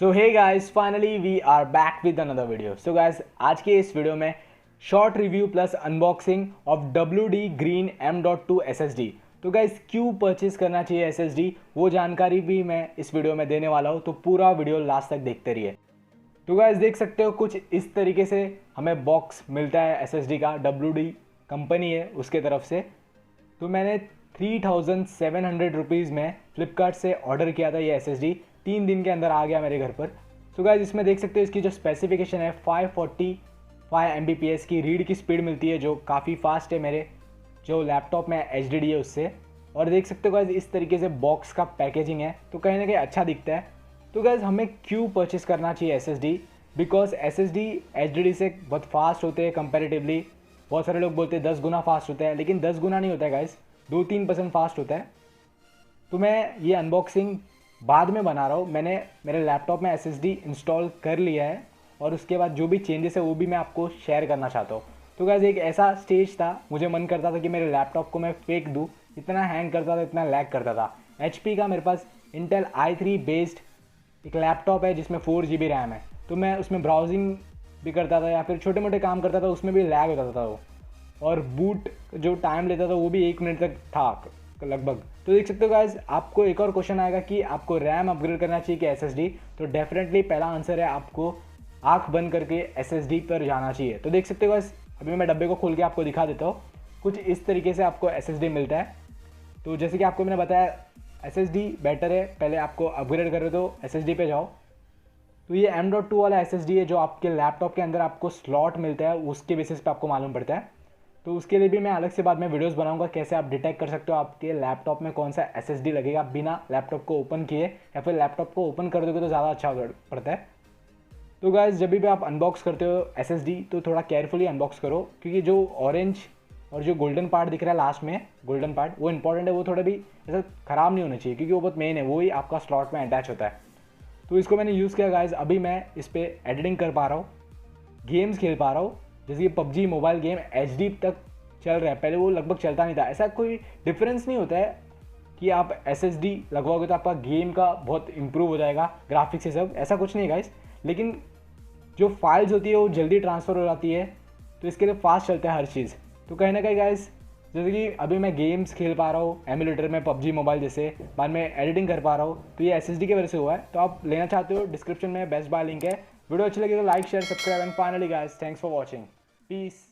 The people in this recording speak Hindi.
So hey guys, finally we are back with another video. So guys, आज के इस वीडियो में short review plus unboxing of WD green M.2 SSD। तो गाइस, क्यों परचेज करना चाहिए SSD, वो जानकारी भी मैं इस वीडियो में देने वाला हूँ, तो पूरा वीडियो लास्ट तक देखते रहिए। तो गाइस, देख सकते हो कुछ इस तरीके से हमें बॉक्स मिलता है SSD का। WD कंपनी है उसके तरफ से। तो मैंने 3700 रुपीज़ में फ्लिपकार्ट से ऑर्डर किया था ये SSD। 3 दिन के अंदर आ गया मेरे घर पर। सो गाइस, इसमें देख सकते हो इसकी जो स्पेसिफिकेशन है 545 Mbps की रीड की स्पीड मिलती है, जो काफ़ी फास्ट है मेरे जो लैपटॉप में HDD है उससे। और देख सकते हो गाइस, इस तरीके से बॉक्स का पैकेजिंग है, तो कहीं ना कहीं अच्छा दिखता है। तो गाइस, हमें क्यों परचेस करना चाहिए SSD? बिकॉज SSD HDD से बहुत फास्ट होते हैं कंपेरेटिवली। बहुत सारे लोग बोलते हैं 10 गुना फास्ट होता है, लेकिन 10 गुना नहीं होता है गाइस, 2-3% फास्ट होता है। तो मैं ये अनबॉक्सिंग बाद में बना रहा हूँ। मैंने मेरे लैपटॉप में SSD इंस्टॉल कर लिया है और उसके बाद जो भी चेंजेस है वो भी मैं आपको शेयर करना चाहता हूँ। तो गाइस, एक ऐसा स्टेज था, मुझे मन करता था कि मेरे लैपटॉप को मैं फेंक दूँ, इतना हैंग करता था, इतना लैग करता था। HP का मेरे पास Intel i3 बेस्ड एक लैपटॉप है जिसमें 4 GB रैम है। तो मैं उसमें ब्राउजिंग भी करता था या फिर छोटे मोटे काम करता था, उसमें भी लैग होता था वो। और बूट जो टाइम लेता था वो भी 1 मिनट तक था लगभग। तो देख सकते हो गाइस, आपको एक और क्वेश्चन आएगा कि आपको रैम अपग्रेड करना चाहिए कि SSD। तो डेफिनेटली पहला आंसर है आपको आंख बंद करके SSD पर जाना चाहिए। तो देख सकते हो गाइस, अभी मैं डब्बे को खोल के आपको दिखा देता हूँ। कुछ इस तरीके से आपको SSD मिलता है। तो जैसे कि आपको मैंने बताया SSD बेटर है, पहले आपको अपग्रेड कर रहे हो तो SSD पे जाओ। तो ये M.2 वाला SSD है जो आपके लैपटॉप के अंदर आपको स्लॉट मिलता है, उसके बेसिस पे आपको मालूम पड़ता है। तो उसके लिए भी मैं अलग से बाद में वीडियोस बनाऊंगा, कैसे आप डिटेक्ट कर सकते हो आपके लैपटॉप में कौन सा SSD लगेगा बिना लैपटॉप को ओपन किए, या फिर लैपटॉप को ओपन कर दोगे तो ज़्यादा अच्छा पड़ता है। तो गाइस, जब भी आप अनबॉक्स करते हो SSD तो थोड़ा केयरफुली अनबॉक्स करो, क्योंकि जो ऑरेंज और जो गोल्डन पार्ट दिख रहा है लास्ट में, गोल्डन पार्ट वो इंपॉर्टेंट है। वो थोड़ा भी ऐसा ख़राब नहीं होना चाहिए, क्योंकि वो बहुत मेन है, वो ही आपका स्लॉट में अटैच होता है। तो इसको मैंने यूज़ किया गाइस, अभी मैं इस पर एडिटिंग कर पा रहा हूँ, गेम्स खेल पा रहा हूँ। जैसे कि PUBG मोबाइल गेम HD तक चल रहा है, पहले वो लगभग चलता नहीं था। ऐसा कोई डिफरेंस नहीं होता है कि आप SSD लगवाओगे तो आपका गेम का बहुत इंप्रूव हो जाएगा, ग्राफिक्स से सब, ऐसा कुछ नहीं है गाइस। लेकिन जो फाइल्स होती है वो जल्दी ट्रांसफ़र हो जाती है, तो इसके लिए फास्ट चलता है हर चीज़। तो कहीं ना कहीं गाइस, जैसे कि अभी मैं गेम्स खेल पा रहा हूँ एमुलेटर में PUBG मोबाइल जैसे, बाद में एडिटिंग कर पा रहा हूँ, तो ये SSD की वजह से हुआ है। तो आप लेना चाहते हो, डिस्क्रिप्शन में बेस्ट बाय लिंक है। वीडियो अच्छी लगी तो like share subscribe and finally guys, thanks for watching, piece.